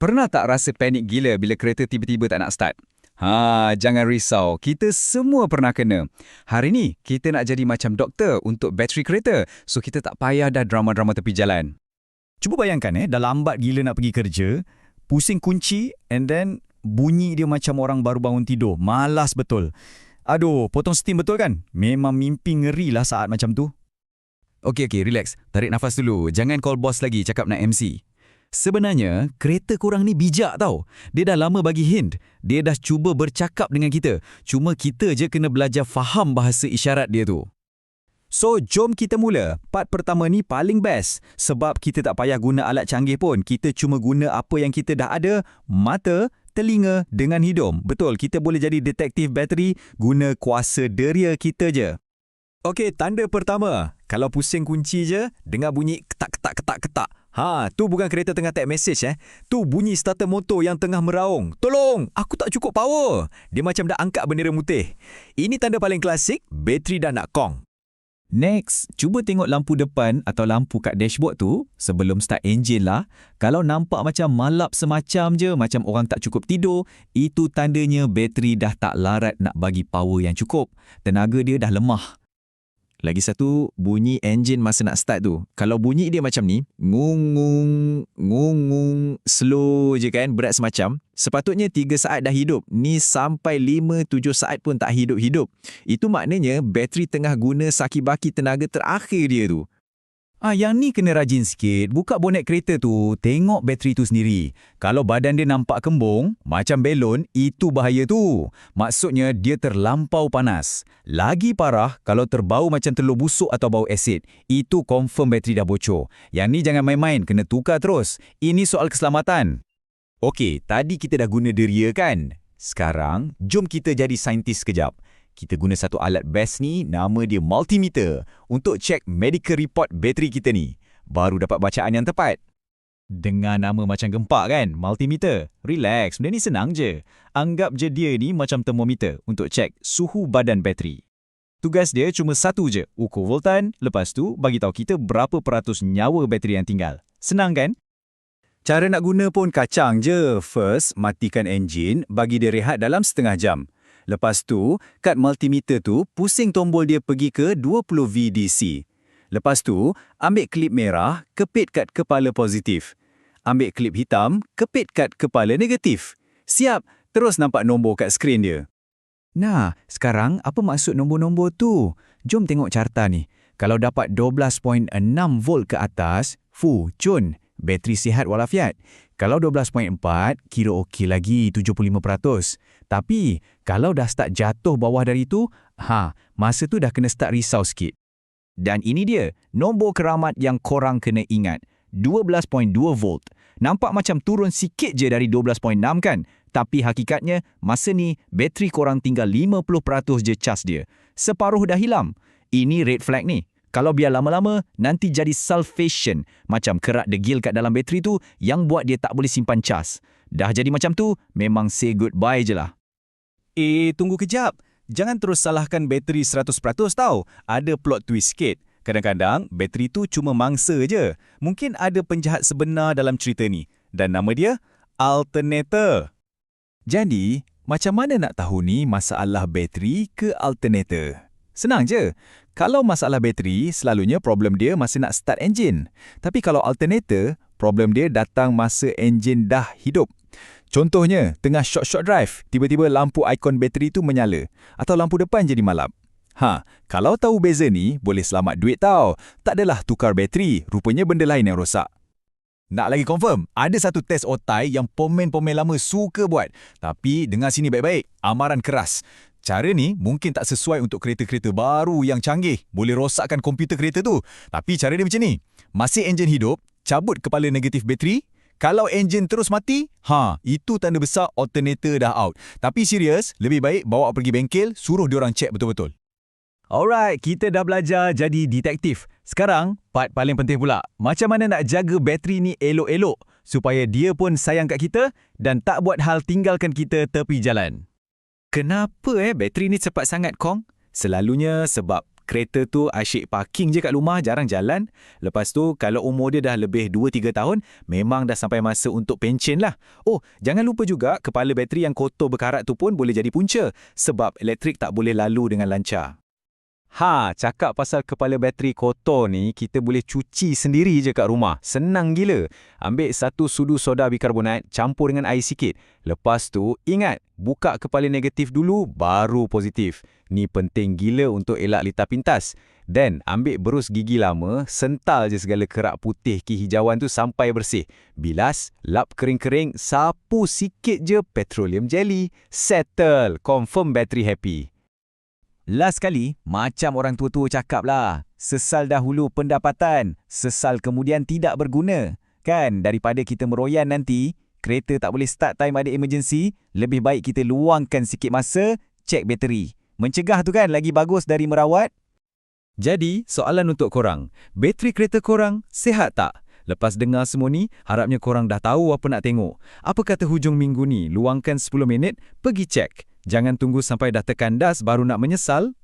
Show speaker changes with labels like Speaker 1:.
Speaker 1: Pernah tak rasa panik gila bila kereta tiba-tiba tak nak start? Jangan risau. Kita semua pernah kena. Hari ni, kita nak jadi macam doktor untuk bateri kereta. So, kita tak payah dah drama-drama tepi jalan.
Speaker 2: Cuba bayangkan dah lambat gila nak pergi kerja, pusing kunci and then bunyi dia macam orang baru bangun tidur. Malas betul. Aduh, potong steam betul kan? Memang mimpi ngeri lah saat macam tu.
Speaker 1: Okey, relax. Tarik nafas dulu. Jangan call boss lagi cakap nak MC. Sebenarnya, kereta korang ni bijak tau. Dia dah lama bagi hint. Dia dah cuba bercakap dengan kita. Cuma kita je kena belajar faham bahasa isyarat dia tu.
Speaker 2: So, jom kita mula. Part pertama ni paling best. Sebab kita tak payah guna alat canggih pun. Kita cuma guna apa yang kita dah ada. Mata, telinga dengan hidung. Betul, kita boleh jadi detektif bateri guna kuasa deria kita je. Okey, tanda pertama. Kalau pusing kunci je, dengar bunyi ketak-ketak-ketak-ketak. Tu bukan kereta tengah type message Tu bunyi starter motor yang tengah meraung. Tolong, aku tak cukup power. Dia macam dah angkat bendera putih. Ini tanda paling klasik, bateri dah nak kong. Next, cuba tengok lampu depan atau lampu kat dashboard tu sebelum start enjin lah. Kalau nampak macam malap semacam je, macam orang tak cukup tidur, itu tandanya bateri dah tak larat nak bagi power yang cukup. Tenaga dia dah lemah. Lagi satu, bunyi enjin masa nak start tu. Kalau bunyi dia macam ni, ngung-ngung, ngung-ngung, slow je kan, berat semacam. Sepatutnya 3 saat dah hidup. Ni sampai 5-7 saat pun tak hidup-hidup. Itu maknanya bateri tengah guna saki-baki tenaga terakhir dia tu. Yang ni kena rajin sikit. Buka bonet kereta tu, tengok bateri tu sendiri. Kalau badan dia nampak kembung, macam belon, itu bahaya tu. Maksudnya dia terlampau panas. Lagi parah kalau terbau macam telur busuk atau bau asid. Itu confirm bateri dah bocor. Yang ni jangan main-main, kena tukar terus. Ini soal keselamatan. Okey, tadi kita dah guna deria kan? Sekarang, jom kita jadi saintis sekejap. Kita guna satu alat best ni, nama dia multimeter, untuk cek medical report bateri kita ni. Baru dapat bacaan yang tepat. Dengar nama macam gempak kan, multimeter? Relax, benda ni senang je. Anggap je dia ni macam termometer untuk cek suhu badan bateri. Tugas dia cuma satu je, ukur voltan, lepas tu bagi tahu kita berapa peratus nyawa bateri yang tinggal. Senang kan? Cara nak guna pun kacang je. First, matikan enjin, bagi dia rehat dalam setengah jam. Lepas tu, kad multimeter tu pusing tombol dia pergi ke 20 VDC. Lepas tu, ambil klip merah, kepit kad kepala positif. Ambil klip hitam, kepit kad kepala negatif. Siap, terus nampak nombor kat skrin dia. Nah, sekarang apa maksud nombor-nombor tu? Jom tengok carta ni. Kalau dapat 12.6 volt ke atas, cun, bateri sihat walafiat. Kalau 12.4, kira okey lagi 75%. Tapi, kalau dah start jatuh bawah dari tu, masa tu dah kena start risau sikit. Dan ini dia, nombor keramat yang korang kena ingat. 12.2 volt. Nampak macam turun sikit je dari 12.6 kan? Tapi hakikatnya, masa ni, bateri korang tinggal 50% je cas dia. Separuh dah hilang. Ini red flag ni. Kalau biar lama-lama, nanti jadi sulfation. Macam kerak degil kat dalam bateri tu yang buat dia tak boleh simpan cas. Dah jadi macam tu, memang say goodbye je lah. Tunggu kejap. Jangan terus salahkan bateri 100% tau. Ada plot twist sikit. Kadang-kadang, bateri tu cuma mangsa je. Mungkin ada penjahat sebenar dalam cerita ni. Dan nama dia, alternator. Jadi, macam mana nak tahu ni masalah bateri ke alternator? Senang je. Kalau masalah bateri, selalunya problem dia masa nak start enjin. Tapi kalau alternator, problem dia datang masa enjin dah hidup. Contohnya, tengah short drive, tiba-tiba lampu ikon bateri tu menyala. Atau lampu depan jadi malap. Kalau tahu beza ni, boleh selamat duit tau. Tak adalah tukar bateri, rupanya benda lain yang rosak. Nak lagi confirm? Ada satu test otai yang pomen-pomen lama suka buat. Tapi dengar sini baik-baik, amaran keras. Cara ni mungkin tak sesuai untuk kereta-kereta baru yang canggih. Boleh rosakkan komputer kereta tu. Tapi cara dia macam ni. Masih enjin hidup, cabut kepala negatif bateri. Kalau enjin terus mati, itu tanda besar alternator dah out. Tapi serius, lebih baik bawa pergi bengkel, suruh diorang cek betul-betul. Alright, kita dah belajar jadi detektif. Sekarang, part paling penting pula. Macam mana nak jaga bateri ni elok-elok supaya dia pun sayang kat kita dan tak buat hal tinggalkan kita tepi jalan. Kenapa bateri ni cepat sangat kong? Selalunya sebab kereta tu asyik parking je kat rumah, jarang jalan. Lepas tu, kalau umur dia dah lebih 2-3 tahun, memang dah sampai masa untuk pencen lah. Oh, jangan lupa juga kepala bateri yang kotor berkarat tu pun boleh jadi punca sebab elektrik tak boleh lalu dengan lancar. Cakap pasal kepala bateri kotor ni, kita boleh cuci sendiri je kat rumah. Senang gila. Ambil 1 sudu soda bikarbonat, campur dengan air sikit. Lepas tu, ingat, buka kepala negatif dulu, baru positif. Ni penting gila untuk elak litar pintas. Dan ambil berus gigi lama, sental je segala kerak putih kehijauan tu sampai bersih. Bilas, lap kering-kering, sapu sikit je petroleum jelly. Settle. Confirm bateri happy. Last kali, macam orang tua-tua cakap lah, sesal dahulu pendapatan, sesal kemudian tidak berguna. Kan, daripada kita meroyan nanti, kereta tak boleh start time ada emergency, lebih baik kita luangkan sikit masa, cek bateri. Mencegah tu kan lagi bagus dari merawat? Jadi, soalan untuk korang, bateri kereta korang sihat tak? Lepas dengar semua ni, harapnya korang dah tahu apa nak tengok. Apa kata hujung minggu ni, luangkan 10 minit, pergi cek. Jangan tunggu sampai dah tekan das baru nak menyesal.